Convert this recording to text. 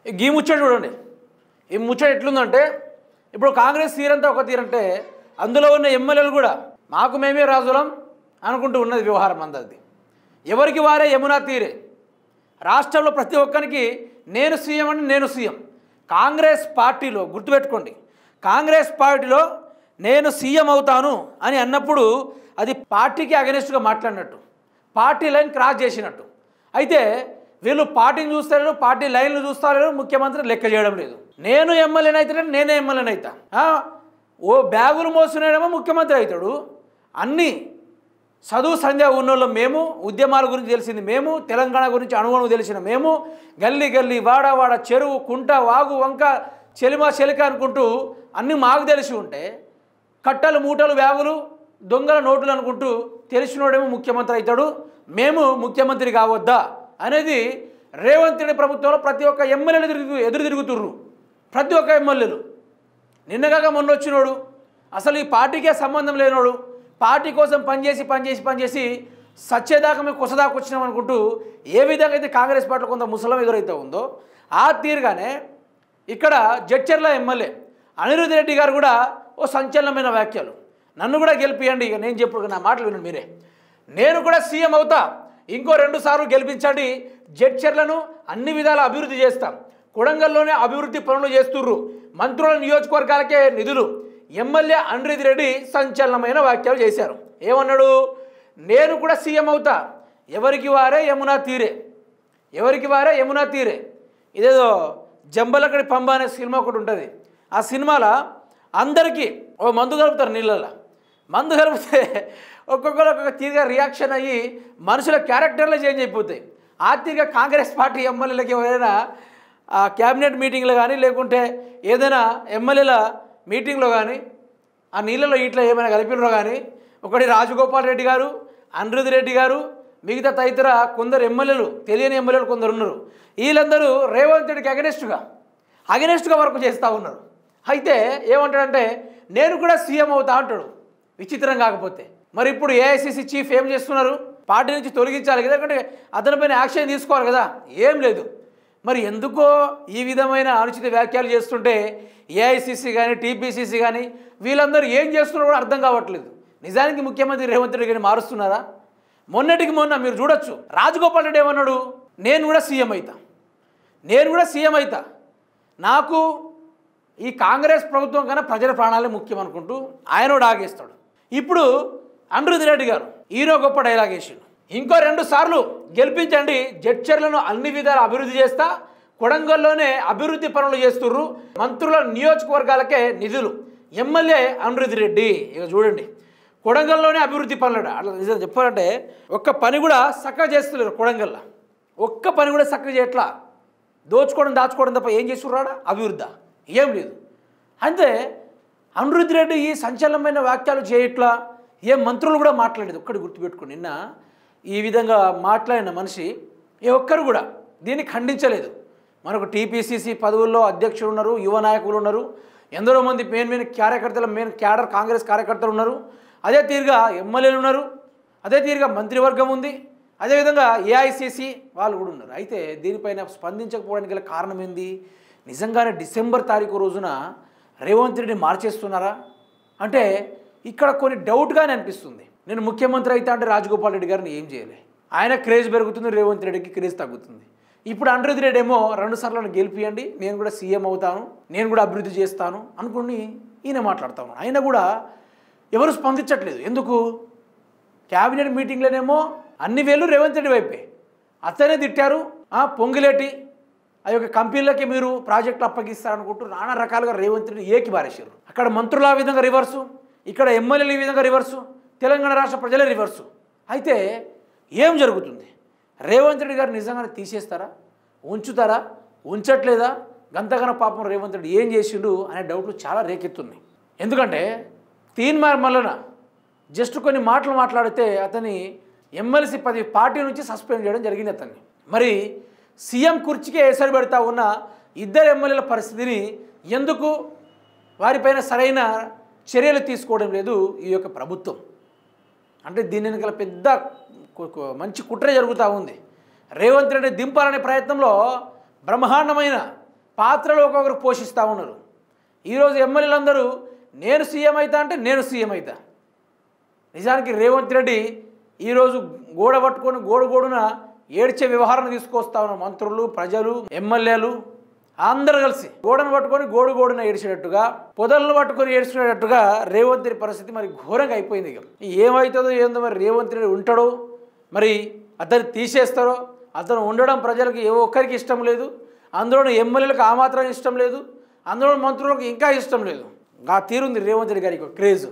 ఈ ముచ్చట చూడండి. ఈ ముచ్చట ఎట్లుందంటే ఇప్పుడు కాంగ్రెస్ తీరంతా ఒక తీరంటే అందులో ఉన్న ఎమ్మెల్యేలు కూడా మాకు మేమే రాజులం అనుకుంటూ ఉన్నది వ్యవహారం అందరిది. ఎవరికి వారే యమునా తీరే. రాష్ట్రంలో ప్రతి ఒక్కరికి నేను సీఎం అంటే నేను సీఎం. కాంగ్రెస్ పార్టీలో గుర్తుపెట్టుకోండి, కాంగ్రెస్ పార్టీలో నేను సీఎం అవుతాను అని అన్నప్పుడు అది పార్టీకి అగెనిస్ట్గా మాట్లాడినట్టు, పార్టీ లైన్ క్రాస్ చేసినట్టు. అయితే వీళ్ళు పార్టీని చూస్తలేరు, పార్టీ లైన్లు చూస్తలేరు, ముఖ్యమంత్రి లెక్క చేయడం లేదు. నేను ఎమ్మెల్యేని అవుతాను, నేనే ఎమ్మెల్యేని అవుతా. ఓ బ్యాగులు మోస్తున్నాడేమో ముఖ్యమంత్రి అవుతాడు. అన్నీ చదువు సంధ్య ఉన్నోళ్ళం మేము, ఉద్యమాల గురించి తెలిసింది మేము, తెలంగాణ గురించి అణువణువు తెలిసిన మేము, గల్లీ గల్లీ వాడ వాడ చెరువు కుంట వాగు వంక చెలిమా చెలిక అనుకుంటూ అన్నీ మాకు తెలిసి ఉంటే కట్టలు మూటలు బ్యాగులు దొంగల నోటులు అనుకుంటూ తెలిసినోడేమో ముఖ్యమంత్రి అవుతాడు, మేము ముఖ్యమంత్రి కావద్దా అనేది రేవంత్ రెడ్డి ప్రభుత్వంలో ప్రతి ఒక్క ఎమ్మెల్యేలు ఎదురు తిరుగుతుర్రు. ప్రతి ఒక్క ఎమ్మెల్యేలు నిన్నగాక మొన్న వచ్చినోడు, అసలు ఈ పార్టీకే సంబంధం లేనోడు, పార్టీ కోసం పనిచేసి సచ్చేదాకా మేము కొసదాకా వచ్చినాం అనుకుంటూ ఏ విధంగా అయితే కాంగ్రెస్ పార్టీలో కొంత ముసలం ఎదురైతే ఉందో ఆ తీరుగానే ఇక్కడ జడ్చర్ల ఎమ్మెల్యే అనిరుద్ రెడ్డి గారు కూడా ఓ సంచలనమైన వ్యాఖ్యలు. నన్ను కూడా గెలిపియండి, ఇక నేను చెప్పు నా మాటలు వినండి మీరే. నేను కూడా సీఎం అవుతా, ఇంకో 2 సార్లు గెలిపించండి, జడ్చర్లను అన్ని విధాల అభివృద్ధి చేస్తాం, కొడంగల్లోనే అభివృద్ధి పనులు చేస్తుర్రు, మంత్రుల నియోజకవర్గాలకే నిధులు. ఎమ్మెల్యే అనిరుద్ రెడ్డి సంచలనమైన వ్యాఖ్యలు చేశారు. ఏమన్నాడు? నేను కూడా సీఎం అవుతా, ఎవరికి వారే యమునా తీరే, ఎవరికి వారే యమునా తీరే. ఇదేదో జంబలకడి పంబ అనే సినిమా ఒకటి ఉంటుంది. ఆ సినిమాలో అందరికీ ఓ మందు కలుపుతారు, నీళ్ళల్లో మందు కలిపితే ఒక్కొక్కరు ఒక్కొక్క తీరుగా రియాక్షన్ అయ్యి మనుషుల క్యారెక్టర్లే చేంజ్ అయిపోతాయి. ఆ తీరుగా కాంగ్రెస్ పార్టీ ఎమ్మెల్యేలకి ఎవరైనా క్యాబినెట్ మీటింగ్లో కానీ లేకుంటే ఏదైనా ఎమ్మెల్యేల మీటింగ్లో కానీ ఆ నీళ్ళలో ఇట్లా ఏమైనా కలిపినరో కానీ ఒకటి రాజగోపాల్ రెడ్డి గారు, అనిరుద్ రెడ్డి గారు, మిగతా తదితర కొందరు ఎమ్మెల్యేలు, తెలియని ఎమ్మెల్యేలు కొందరు ఉన్నారు. వీళ్ళందరూ రేవంత్ రెడ్డికి అగెనిస్ట్గా వర్క్ చేస్తూ ఉన్నారు. అయితే ఏమంటాడంటే నేను కూడా సీఎం అవుతా అంటాడు. విచిత్రం కాకపోతే మరి ఇప్పుడు ఏఐసిసి చీఫ్ ఏం చేస్తున్నారు? పార్టీ నుంచి తొలగించాలి కదా, ఎందుకంటే అతనిపైన యాక్షన్ తీసుకోవాలి కదా, ఏం లేదు. మరి ఎందుకో ఈ విధమైన అనుచిత వ్యాఖ్యలు చేస్తుంటే ఏఐసిసి కానీ టీపీసీసీ కానీ వీళ్ళందరూ ఏం చేస్తున్నారో కూడా అర్థం కావట్లేదు. నిజానికి ముఖ్యమంత్రి రేవంత్ రెడ్డి గారిని మారుస్తున్నారా? మొన్నటికి మొన్న మీరు చూడొచ్చు, రాజగోపాల్ రెడ్డి ఏమన్నాడు? నేను కూడా సీఎం అవుతా, నాకు ఈ కాంగ్రెస్ ప్రభుత్వం కన్నా ప్రజల ప్రాణాలే ముఖ్యం అనుకుంటూ ఆయన కూడా ఆగేస్తాడు. ఇప్పుడు అనిరుద్ రెడ్డి గారు ఈయన గొప్ప డైలాగ్ వేసిండు, ఇంకో 2 సార్లు గెలిపించండి, జడ్చర్లను అన్ని విధాలు అభివృద్ధి చేస్తా, కొడంగల్లోనే అభివృద్ధి పనులు చేస్తుర్రు, మంత్రుల నియోజకవర్గాలకే నిధులు. ఎమ్మెల్యే అనిరుద్ రెడ్డి. ఇక చూడండి, కొడంగల్లోనే అభివృద్ధి పనులు. అట్లా నిజం చెప్పాలంటే ఒక్క పని కూడా చక్కగా చేస్తున్నారు కొడంగల్లో, ఒక్క పని కూడా చక్కగా చేయట్లా, దాచుకోవడం తప్ప ఏం చేస్తుర్రాడా? అభివృద్ధి ఏం లేదు. అంతే అనిరుద్ రెడ్డి ఈ సంచలనమైన వ్యాఖ్యలు చేయట్లా, ఏ మంత్రులు కూడా మాట్లాడేది. ఒక్కటి గుర్తుపెట్టుకోండి, నిన్న ఈ విధంగా మాట్లాడిన మనిషి ఏ ఒక్కరు కూడా దీన్ని ఖండించలేదు. మనకు టీపీసీసీ పదవుల్లో అధ్యక్షులు ఉన్నారు, యువ నాయకులు ఉన్నారు, ఎందరో మంది మెయిన్ కార్యకర్తలు, క్యాడర్ కాంగ్రెస్ కార్యకర్తలు ఉన్నారు, అదే తీరుగా ఎమ్మెల్యేలు ఉన్నారు, అదే తీరుగా మంత్రివర్గం ఉంది, అదేవిధంగా ఏఐసిసి వాళ్ళు కూడా ఉన్నారు. అయితే దీనిపైన స్పందించకపోవడానికి గల కారణం ఏంది? నిజంగానే డిసెంబర్ తారీఖు రోజున రేవంత్ రెడ్డి మార్చేస్తున్నారా అంటే ఇక్కడ కొన్ని డౌట్గానే అనిపిస్తుంది. నేను ముఖ్యమంత్రి అయితే అంటే రాజగోపాల్ రెడ్డి గారిని ఏం చేయలే, ఆయన క్రేజ్ పెరుగుతుంది, రేవంత్ రెడ్డికి క్రేజ్ తగ్గుతుంది. ఇప్పుడు అనిరుద్ రెడ్డి ఏమో 2 సార్లు గెలిపియండి, నేను కూడా సీఎం అవుతాను, నేను కూడా అభివృద్ధి చేస్తాను అనుకుని ఈయన మాట్లాడుతాను. ఆయన కూడా ఎవరు స్పందించట్లేదు. ఎందుకు? క్యాబినెట్ మీటింగ్లోనేమో అన్ని వేళ్ళు రేవంత్ రెడ్డి వైపే, అతనే తిట్టారు. పొంగిలేటి ఆ యొక్క కంపెనీలకి మీరు ప్రాజెక్టులు అప్పగిస్తారనుకుంటూ నానా రకాలుగా రేవంత్ రెడ్డి ఏకి బారేశారు. అక్కడ మంత్రులు ఆ విధంగా రివర్సు, ఇక్కడ ఎమ్మెల్యేలు ఈ విధంగా రివర్సు, తెలంగాణ రాష్ట్ర ప్రజలే రివర్సు. అయితే ఏం జరుగుతుంది? రేవంత్ రెడ్డి గారు నిజంగానే తీసేస్తారా, ఉంచుతారా, ఉంచట్లేదా? గంతగానో పాపం రేవంత్ రెడ్డి ఏం చేసిండు అనే డౌట్లు చాలా రేకెత్తున్నాయి. ఎందుకంటే తీన్మార్ మల్లన జస్ట్ కొన్ని మాటలు మాట్లాడితే అతని ఎమ్మెల్సీ పార్టీ నుంచి సస్పెండ్ చేయడం జరిగింది అతన్ని. మరి సీఎం కుర్చీకే ఎసరు పెడతా ఉన్న 2 ఎమ్మెల్యేల పరిస్థితిని ఎందుకు వారిపైన సరైన చర్యలు తీసుకోవడం లేదు ఈ యొక్క ప్రభుత్వం? అంటే దీని వెనకాల పెద్ద మంచి కుట్ర జరుగుతూ ఉంది. రేవంత్ రెడ్డి దింపాలనే ప్రయత్నంలో బ్రహ్మాండమైన పాత్రలు ఒక్కొక్కరు పోషిస్తూ ఉన్నారు. ఈరోజు ఎమ్మెల్యేలందరూ నేను సీఎం అవుతా అంటే నేను సీఎం అవుతా. నిజానికి రేవంత్ రెడ్డి ఈరోజు గోడ పట్టుకొని గోడున ఏడ్చే వ్యవహారం తీసుకొస్తా ఉన్న మంత్రులు, ప్రజలు, ఎమ్మెల్యేలు అందరూ కలిసి గోడను పట్టుకొని గోడున ఏడ్చేటట్టుగా, పొదలను పట్టుకొని ఏడ్చుకునేటట్టుగా రేవంత్ రెడ్డి పరిస్థితి మరి ఘోరంగా అయిపోయింది. ఇక ఏమవుతుందో ఏందో మరి రేవంత్ రెడ్డి ఉంటాడో, మరి అతన్ని తీసేస్తారో, అతను ఉండడం ప్రజలకు ఏ ఒక్కరికి ఇష్టం లేదు, అందులో ఎమ్మెల్యేలకు ఆ మాత్రం ఇష్టం లేదు, అందులో మంత్రులకు ఇంకా ఇష్టం లేదు. ఆ తీరుంది రేవంత్ రెడ్డి గారికి క్రేజ్.